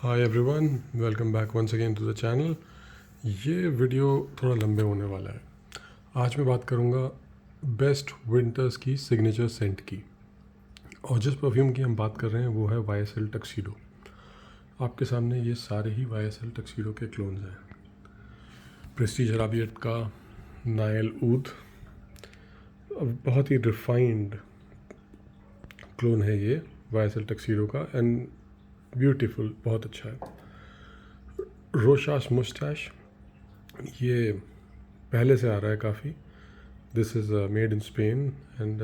Hi everyone, welcome back once again to the channel. ये video थोड़ा लंबे होने वाला है। आज मैं बात करूँगा बेस्ट विंटर्स की सिग्नेचर सेंट की, और जिस परफ्यूम की हम बात कर रहे हैं वो है YSL टक्सीडो। आपके सामने ये सारे ही YSL टक्सीडो के क्लोन्स हैं। प्रेस्टीज अराबियत का नायल ऊद बहुत ही रिफाइंड क्लोन है ये YSL टक्सीडो का, एंड ब्यूटीफुल, बहुत अच्छा है। रोशास मुस्टैश ये पहले से आ रहा है काफ़ी। This is made in Spain and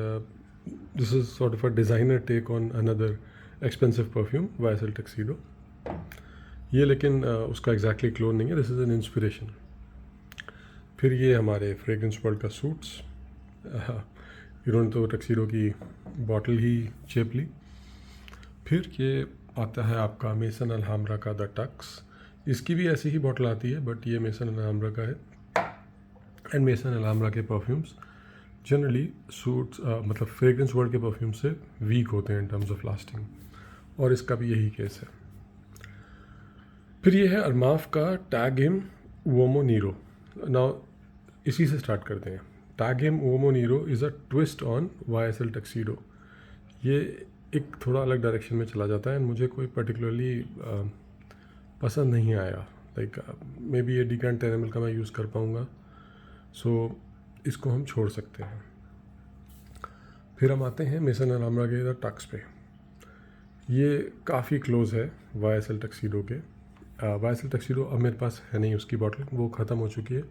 this is sort of a designer take on another expensive perfume YSL tuxedo. ये लेकिन उसका एग्जैक्टली क्लोन नहीं है, दिस इज़ एन इंस्पिरेशन। फिर ये हमारे फ्रेग्रेंस वर्ल्ड का सूट्स, इन्होंने तो टक्सीडो की बॉटल ही चेप ली। फिर ये आता है आपका मेसन अल्हाम्ब्रा का द टक्स। इसकी भी ऐसी ही बॉटल आती है, बट ये मेसन अल्हाम्ब्रा का है। एंड मेसन अल्हाम्ब्रा के परफ्यूम्स जनरली सूट्स मतलब फ्रेग्रेंस वर्ल्ड के परफ्यूम से वीक होते हैं इन टर्म्स ऑफ लास्टिंग, और इसका भी यही केस है। फिर ये है अरमाफ का टैग हिम उओमो नीरो। नाउ इसी से स्टार्ट करते हैं। टैग हिम उओमो नीरो is a twist on YSL tuxedo. ये एक थोड़ा अलग डायरेक्शन में चला जाता है, एंड मुझे कोई पर्टिकुलरली पसंद नहीं आया। लाइक मे बी ये डिकैंट 10 ml का मैं यूज़ कर पाऊँगा, सो इसको हम छोड़ सकते हैं। फिर हम आते हैं मेसन अल्हाम्ब्रा के द टक्स पे। ये काफ़ी क्लोज है YSL टक्सीडो के। YSL टक्सीडो अब मेरे पास है नहीं, उसकी बॉटल वो ख़त्म हो चुकी है।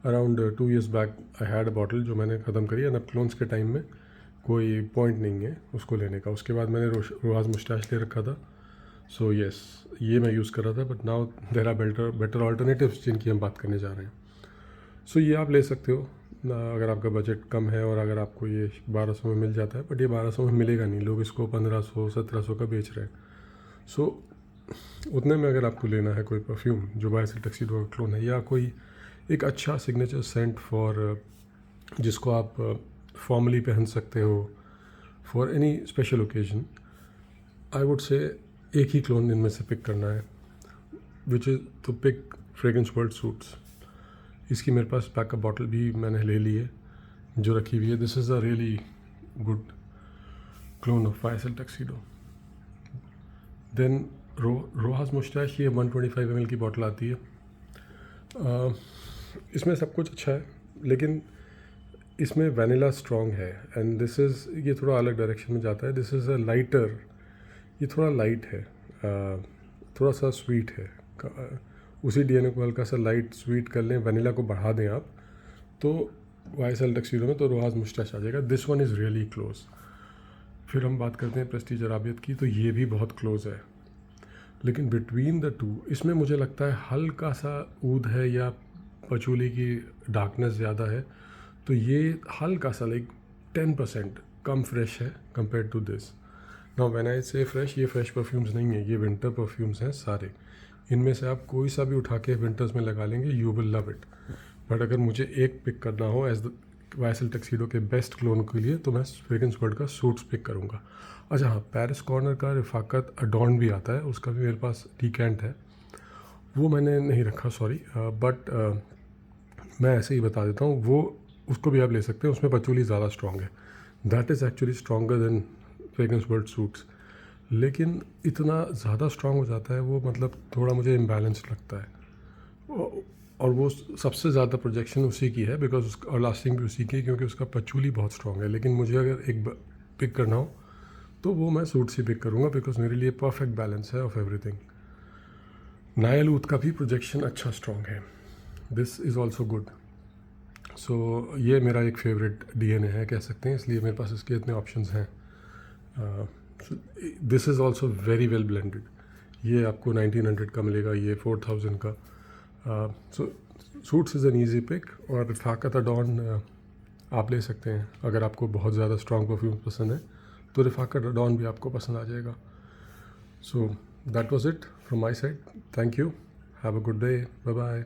Around 2 years back I had a bottle जो मैंने ख़त्म करी, एंड अब क्लोन्स के टाइम में कोई पॉइंट नहीं है उसको लेने का। उसके बाद मैंने रोहाज मुस्टैश ले रखा था, सो येस ये मैं यूज़ कर रहा था। But now there are better alternatives जिनकी हम बात करने जा रहे हैं। सो ये आप ले सकते हो अगर आपका बजट कम है, और अगर आपको ये 1200 में मिल जाता है। बट ये 1200 में मिलेगा नहीं, लोग इसको 1500-1700 का बेच रहे हैं। सो उतने में अगर आपको लेना है कोई परफ्यूम जो YSL टक्सीडो का क्लोन है, या कोई एक अच्छा सिग्नेचर सेंट फॉर जिसको आप फॉर्मली पहन सकते हो for any special occasion, I would say एक ही क्लोन इनमें से पिक करना है, which is to pick fragrance world suits. इसकी मेरे पास बैकअप बॉटल भी मैंने ले ली है जो रखी हुई है। This is a really good clone of YSL tuxedo. Then रोहाज मुस्टैश, ये 125 ml की बॉटल आती है। इसमें सब कुछ अच्छा है, लेकिन इसमें वैनिला स्ट्रॉन्ग है, एंड दिस इज़ ये थोड़ा अलग डायरेक्शन में जाता है। दिस इज़ अ लाइटर, ये थोड़ा लाइट है, थोड़ा सा स्वीट है। उसी DNA को हल्का सा लाइट स्वीट कर लें, वनीला को बढ़ा दें आप, तो YSL टक्सीडो में तो रोहाज मुस्टैश आ जाएगा। This one is really close. फिर हम बात करते हैं प्रेस्टीज अराबियत की, तो ये भी बहुत क्लोज है। लेकिन बिटवीन द टू इसमें मुझे लगता है हल्का सा ऊद है या पचूली की डार्कनेस ज़्यादा है, तो ये हल्का सा लाइक 10% कम फ्रेश है compare to this. Now when I say fresh, ये फ्रेश परफ्यूम्स नहीं है, ये विंटर परफ्यूम्स हैं सारे। इनमें से आप कोई सा भी उठा के विंटर्स में लगा लेंगे, you will love it. But अगर मुझे एक पिक करना हो एज द YSL टक्सीडो के बेस्ट क्लोन के लिए, तो मैं फ्रेग्रेंस वर्ल्ड का सूट्स पिक करूँगा। अच्छा हाँ, पेरिस कॉर्नर का रिफाकत अडॉर्न भी आता है, उसका भी मेरे पास डिकैंट है, वो मैंने नहीं रखा, सॉरी। बट मैं ऐसे ही बता देता हूँ, वो उसको भी आप ले सकते हैं। उसमें पचूली ज़्यादा स्ट्रॉन्ग है, that is actually stronger than fragrance world suits. लेकिन इतना ज़्यादा स्ट्रॉन्ग हो जाता है वो, मतलब थोड़ा मुझे इम्बैलेंस्ड लगता है। और वो सबसे ज़्यादा प्रोजेक्शन उसी की है, बिकॉज उसका और लास्टिंग भी उसी की है, क्योंकि उसका पचूली बहुत स्ट्रॉन्ग है। लेकिन मुझे अगर एक पिक करना हो तो वो मैं सूट्स ही पिक करूँगा, बिकॉज मेरे लिए परफेक्ट बैलेंस है ऑफ एवरीथिंग। नायल ऊद का भी प्रोजेक्शन अच्छा स्ट्रॉन्ग है, दिस इज़ ऑल्सो गुड। सो ये मेरा एक फेवरेट DNA है कह सकते हैं, इसलिए मेरे पास इसके इतने ऑप्शंस हैं। This is also very well blended. ये आपको 1900 का मिलेगा, ये 4000 का। So suits is an easy pick. और रिफाकत अडॉर्न आप ले सकते हैं अगर आपको बहुत ज़्यादा स्ट्रॉन्ग परफ्यूम पसंद है, तो रिफाकत अडॉर्न भी आपको पसंद आ जाएगा। So that was it from my side. Thank you, have a good day, bye bye.